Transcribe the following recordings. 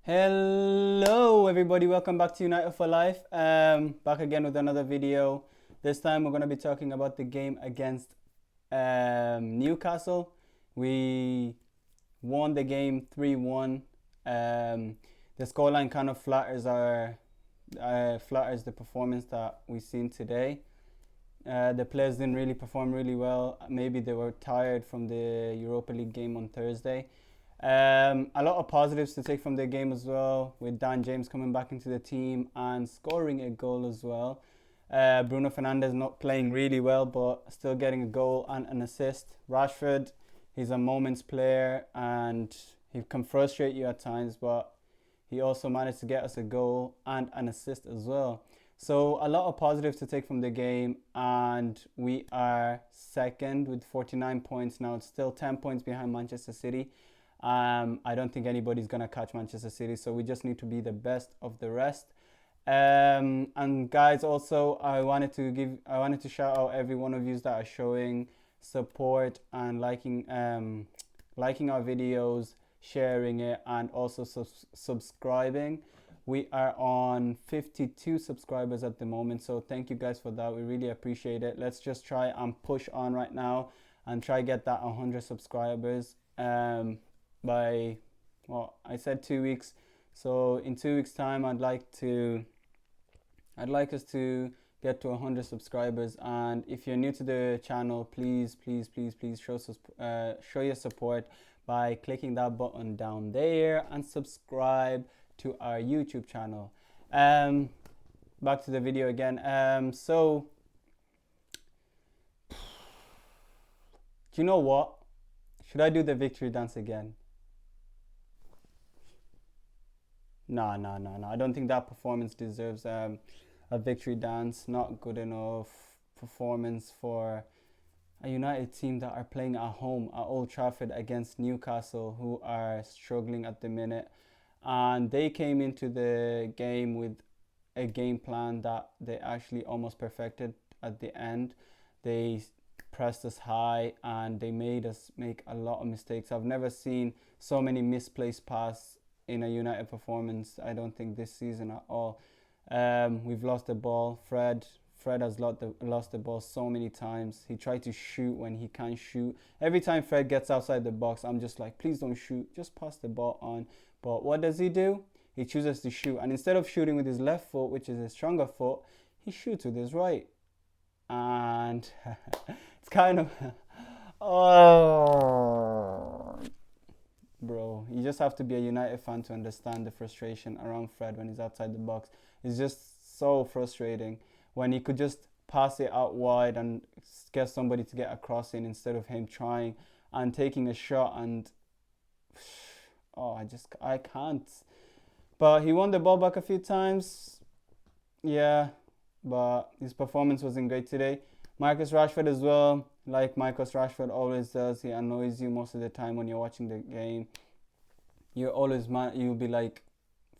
Hello everybody, welcome back to United for Life. Back again with another video. This time we're going to be talking about the game against Newcastle. We won the game 3-1. The scoreline kind of flatters the performance that we've seen today. The players didn't really perform really well. Maybe they were tired from the Europa League game on Thursday. A lot of positives to take from the game as well, with Dan James coming back into the team and scoring a goal as well. Bruno Fernandes not playing really well, but still getting a goal and an assist. Rashford, he's a moments player and he can frustrate you at times, but he also managed to get us a goal and an assist as well. So a lot of positives to take from the game, and we are second with 49 points now. It's still 10 points behind Manchester City. I don't think anybody's gonna catch Manchester City, so we just need to be the best of the rest. And guys, also I wanted to shout out every one of you that are showing support and liking our videos, sharing it, and also subscribing. We are on 52 subscribers at the moment, so thank you guys for that. We really appreciate it. Let's just try and push on right now and try get that 100 subscribers by, well, I said 2 weeks. So in 2 weeks time, I'd like us to get to 100 subscribers. And if you're new to the channel, please show your support by clicking that button down there and subscribe to our YouTube channel. Back to the video again. So do you know what? Should I do the victory dance again? No. I don't think that performance deserves a victory dance. Not good enough performance for a United team that are playing at home at Old Trafford against Newcastle, who are struggling at the minute. And they came into the game with a game plan that they actually almost perfected at the end. They pressed us high and they made us make a lot of mistakes. I've never seen so many misplaced passes in a United performance, I don't think, this season at all. We've lost the ball. Fred has lost the ball so many times. He tried to shoot when he can't shoot. Every time Fred gets outside the box, I'm just like, please don't shoot, just pass the ball on. But what does he do? He chooses to shoot, and instead of shooting with his left foot, which is his stronger foot, he shoots with his right. And it's kind of oh, bro, you just have to be a United fan to understand the frustration around Fred when he's outside the box. It's just so frustrating when he could just pass it out wide and get somebody to get a cross in instead of him trying and taking a shot. And I can't. But he won the ball back a few times. Yeah, but his performance wasn't great today. Marcus Rashford as well, like Marcus Rashford always does, he annoys you most of the time when you're watching the game. You'll be like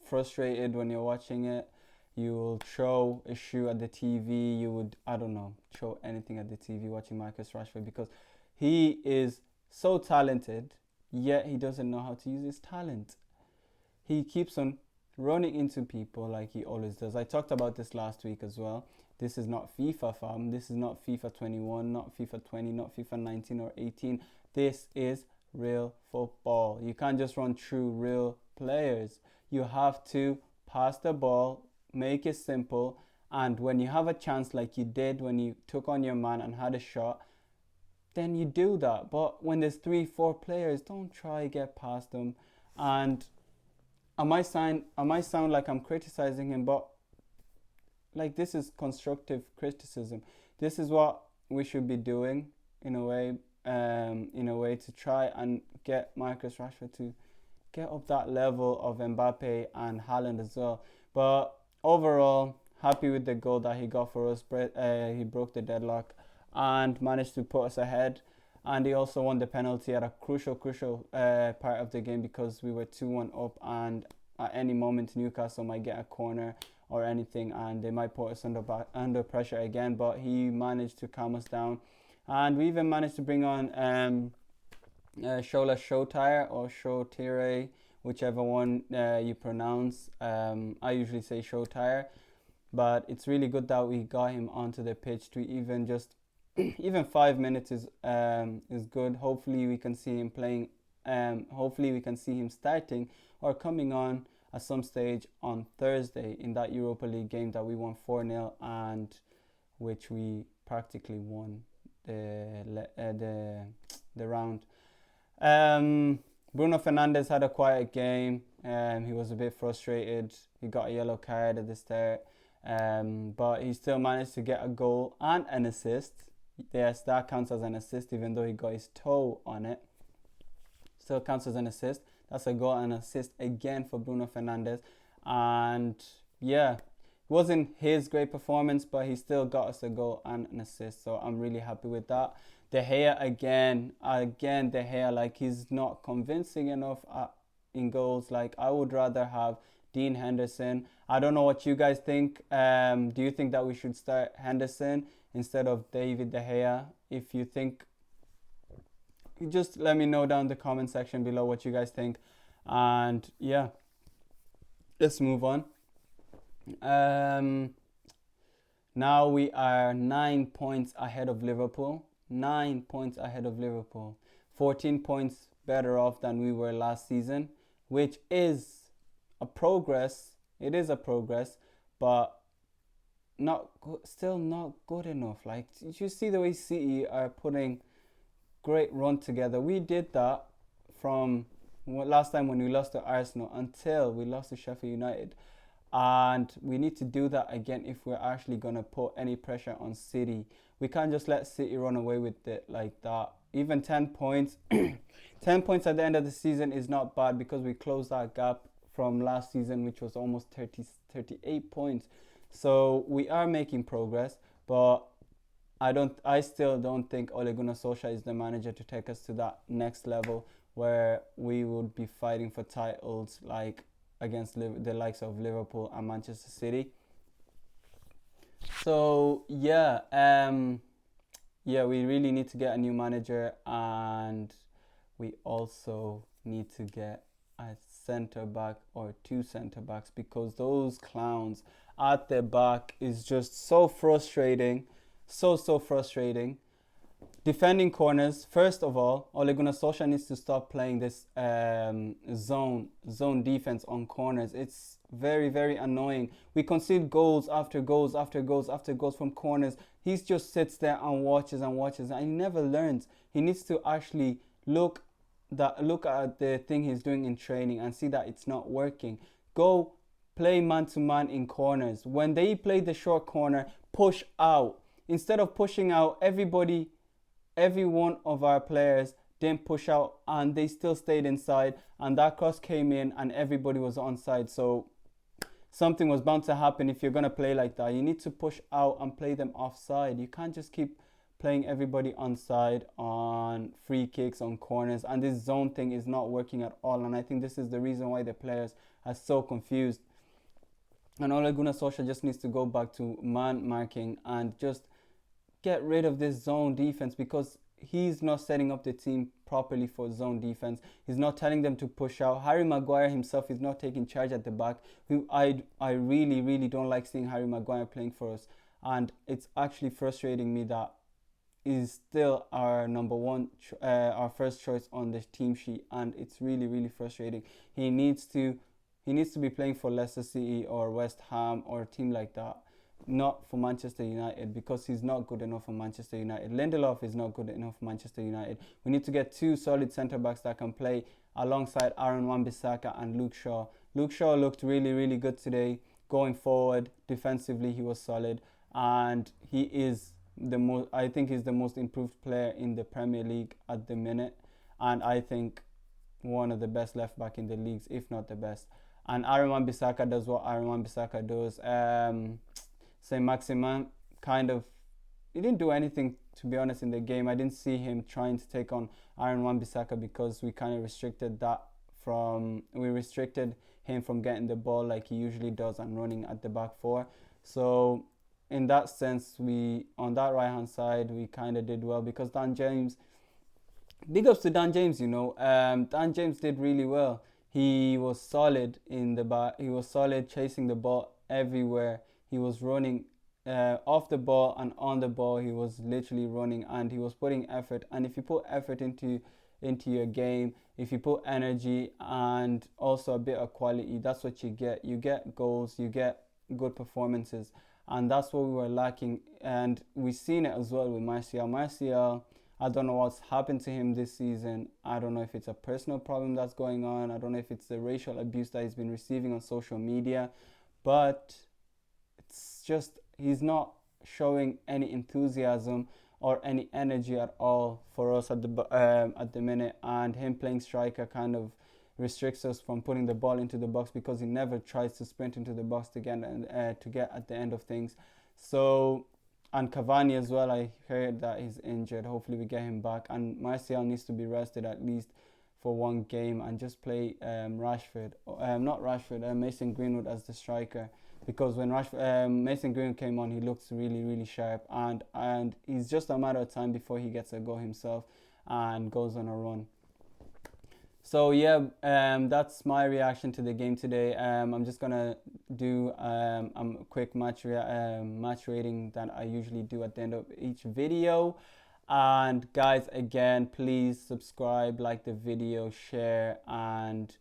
frustrated when you're watching it. You will throw a shoe at the TV. You would, I don't know, throw anything at the TV watching Marcus Rashford, because he is so talented, yet he doesn't know how to use his talent. He keeps on running into people like he always does. I talked about this last week as well. This is not FIFA, fam. This is not FIFA 21, not FIFA 20, not FIFA 19 or 18. This is real football. You can't just run through real players. You have to pass the ball, make it simple, and when you have a chance like you did when you took on your man and had a shot, then you do that. But when there's 3-4 players, don't try to get past them. And I might sound like I'm criticizing him, but like, this is constructive criticism. This is what we should be doing in a way to try and get Marcus Rashford to get up that level of Mbappe and Haaland as well. But overall, happy with the goal that he got for us. He broke the deadlock and managed to put us ahead. And he also won the penalty at a crucial part of the game, because we were 2-1 up, and at any moment Newcastle might get a corner or anything and they might put us under pressure again. But he managed to calm us down, and we even managed to bring on Shoretire whichever one you pronounce. I usually say Shoretire, but it's really good that we got him onto the pitch to even just even 5 minutes is good. Hopefully we can see him playing. Hopefully we can see him starting or coming on at some stage on Thursday in that Europa League game that we won 4-0 and which we practically won the round. Bruno Fernandes had a quiet game. He was a bit frustrated. He got a yellow card at the start, but he still managed to get a goal and an assist. Yes, that counts as an assist, even though he got his toe on it. Still counts as an assist. That's a goal and assist again for Bruno Fernandes. And yeah, it wasn't his great performance, but he still got us a goal and an assist. So I'm really happy with that. De Gea again, De Gea, like he's not convincing enough in goals. Like I would rather have Dean Henderson. I don't know what you guys think. Do you think that we should start Henderson instead of David De Gea? If you think, just let me know down in the comment section below what you guys think. And yeah, let's move on. Now we are 9 points ahead of Liverpool. 9 points ahead of Liverpool. 14 points better off than we were last season, which is a progress. It is a progress, but still not good enough. Like, did you see the way City are putting great run together? We did that from last time when we lost to Arsenal until we lost to Sheffield United. And we need to do that again if we're actually going to put any pressure on City. We can't just let City run away with it like that. Even 10 points, 10 points at the end of the season is not bad because we closed that gap from last season, which was almost 38 points. So we are making progress, but I still don't think Ole Gunnar Solskjaer is the manager to take us to that next level where we would be fighting for titles like against the likes of Liverpool and Manchester City. So yeah, we really need to get a new manager, and we also need to get a centre back or 2 centre backs, because those clowns at the back is just so frustrating, so frustrating. Defending corners, first of all, Ole Gunnar Solskjaer needs to stop playing this zone defense on corners. It's very, very annoying. We concede goals after goals after goals after goals from corners. He just sits there and watches, and he never learns. He needs to actually look at the thing he's doing in training and see that it's not working. Go play man-to-man in corners. When they play the short corner, push out. Instead of pushing out, every one of our players didn't push out and they still stayed inside, and that cross came in and everybody was onside. So something was bound to happen if you're going to play like that. You need to push out and play them offside. You can't just keep playing everybody onside on free kicks, on corners, and this zone thing is not working at all. And I think this is the reason why the players are so confused. And Ole Gunnar Solskjaer just needs to go back to man marking and just get rid of this zone defense, because he's not setting up the team properly for zone defense. He's not telling them to push out. Harry Maguire himself is not taking charge at the back. I really, really don't like seeing Harry Maguire playing for us, and it's actually frustrating me that he's still our number one, our first choice on the team sheet, and it's really, really frustrating. He needs to be playing for Leicester City or West Ham or a team like that, not for Manchester United, because he's not good enough for Manchester United. Lindelof is not good enough for Manchester United. We need to get 2 solid centre-backs that can play alongside Aaron Wan-Bissaka and Luke Shaw. Luke Shaw looked really, really good today. Going forward, defensively, he was solid. And he is I think he's the most improved player in the Premier League at the minute. And I think one of the best left-back in the leagues, if not the best. And Aaron Wan-Bissaka does what Aaron Wan-Bissaka does. Saint-Maximin he didn't do anything, to be honest, in the game. I didn't see him trying to take on Aaron Wan-Bissaka because we kind of restricted him from getting the ball like he usually does and running at the back 4. So in that sense, on that right hand side, we kind of did well, because Dan James, big ups to Dan James, Dan James did really well. he was solid in the he was solid chasing the ball everywhere. He was running off the ball and on the ball. He was literally running, and he was putting effort. And if you put effort into your game, if you put energy and also a bit of quality, that's what you get. You get goals, you get good performances, and that's what we were lacking. And we've seen it as well with Martial. Martial, I don't know what's happened to him this season. I don't know if it's a personal problem that's going on. I don't know if it's the racial abuse that he's been receiving on social media, but it's just he's not showing any enthusiasm or any energy at all for us at the minute. And him playing striker kind of restricts us from putting the ball into the box, because he never tries to sprint into the box to get at the end of things. So, and Cavani as well, I heard that he's injured. Hopefully we get him back. And Martial needs to be rested at least for one game, and just play Mason Greenwood as the striker, because when Mason Greenwood came on, he looks really, really sharp, and it's just a matter of time before he gets a goal himself and goes on a run. So yeah, that's my reaction to the game today. I'm just gonna do a quick match rating that I usually do at the end of each video. And guys, again, please subscribe, like the video, share, and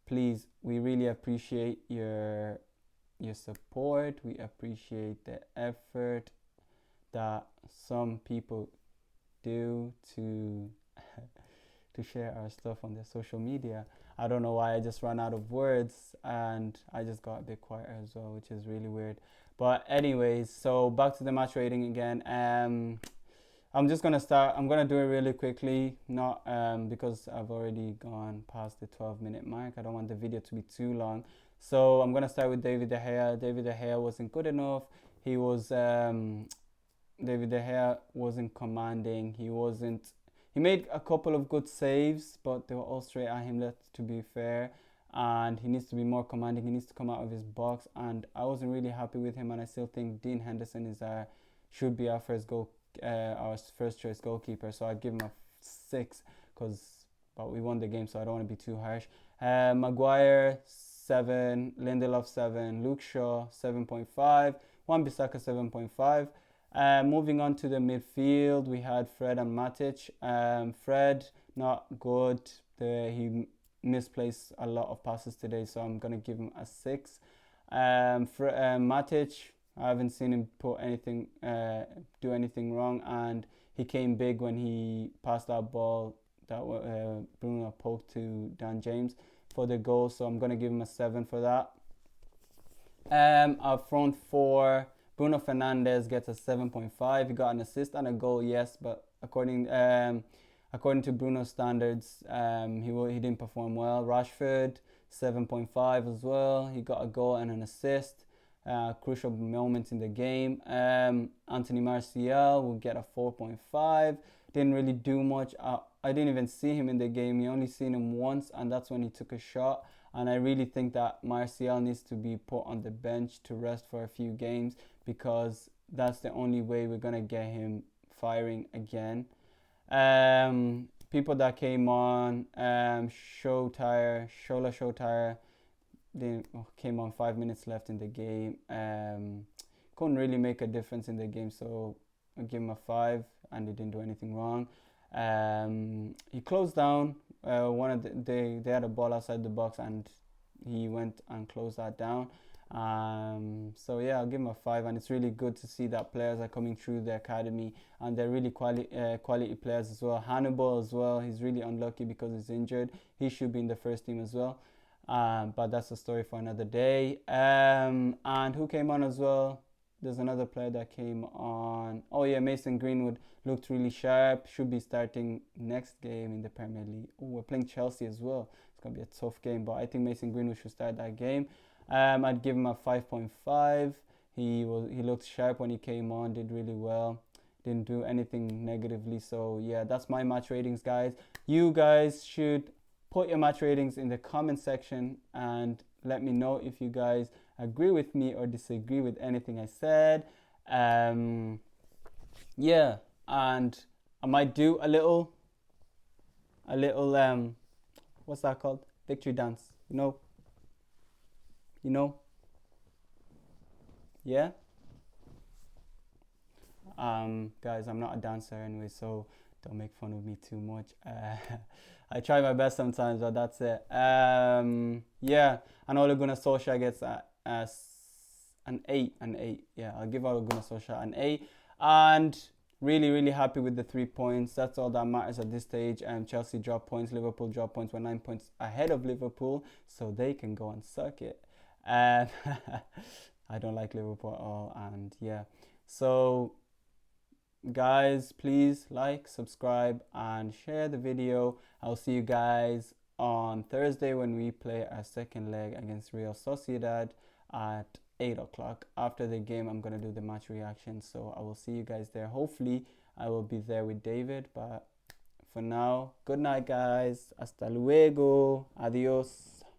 please, we really appreciate your support. We appreciate the effort that some people do to to share our stuff on their social media. I don't know why, I just ran out of words and I just got a bit quiet as well, which is really weird. But anyways, so back to the match rating again. I'm just gonna start. I'm gonna do it really quickly, not because I've already gone past the 12-minute mark. I don't want the video to be too long. So I'm gonna start with David De Gea. David De Gea wasn't good enough. He was David De Gea wasn't commanding. He made a couple of good saves, but they were all straight at him, to be fair. And he needs to be more commanding. He needs to come out of his box. And I wasn't really happy with him. And I still think Dean Henderson should be our first choice goalkeeper. So I'd give him a 6, but we won the game, so I don't want to be too harsh. Maguire 7, Lindelof 7, Luke Shaw 7.5, Wan-Bissaka 7.5. Moving on to the midfield, we had Fred and Matic. Fred, not good. He misplaced a lot of passes today, so I'm going to give him a 6. Matic, I haven't seen him do anything wrong, and he came big when he passed that ball that Bruno poked to Dan James for the goal, so I'm going to give him a 7 for that. Our front four, Bruno Fernandes gets a 7.5. He got an assist and a goal, yes, but according to Bruno's standards, he didn't perform well. Rashford 7.5 as well. He got a goal and an assist. Crucial moments in the game. Anthony Martial will get a 4.5. Didn't really do much. I didn't even see him in the game. You only seen him once, and that's when he took a shot. And I really think that Martial needs to be put on the bench to rest for a few games, because that's the only way we're going to get him firing again. People that came on, Shoretire, they came on 5 minutes left in the game. Couldn't really make a difference in the game, so I'll give him a 5, and he didn't do anything wrong. He closed down. They had a ball outside the box, and he went and closed that down. So yeah, I'll give him a 5, and it's really good to see that players are coming through the academy, and they're really quality players as well. Hannibal as well, he's really unlucky because he's injured. He should be in the first team as well, but that's a story for another day. And who came on as well? There's another player that came on. Oh yeah, Mason Greenwood looked really sharp. Should be starting next game in the Premier League. Oh, we're playing Chelsea as well. It's gonna be a tough game, but I think Mason Greenwood should start that game. I'd give him a 5.5. He looked sharp when he came on. Did really well. Didn't do anything negatively. So yeah, that's my match ratings, guys. You guys should put your match ratings in the comment section and let me know if you guys agree with me or disagree with anything I said. Yeah, and I might do a little what's that called? Victory dance. You know, you know, yeah. Guys, I'm not a dancer anyway, so don't make fun of me too much. I try my best sometimes, but that's it. Yeah, and Ole Gunnar Solskjaer gets an 8, an 8. Yeah, I'll give Ole Gunnar Solskjaer an 8, and really, really happy with the 3 points. That's all that matters at this stage. Chelsea dropped points, Liverpool dropped points. We're 9 points ahead of Liverpool, so they can go and suck it. And I don't like Liverpool at all, and yeah, so guys, please like, subscribe, and share the video. I'll see you guys on Thursday when we play our second leg against Real Sociedad at 8 o'clock. After the game, I'm going to do the match reaction, so I will see you guys there. Hopefully I will be there with David, but for now, good night guys, hasta luego, adios.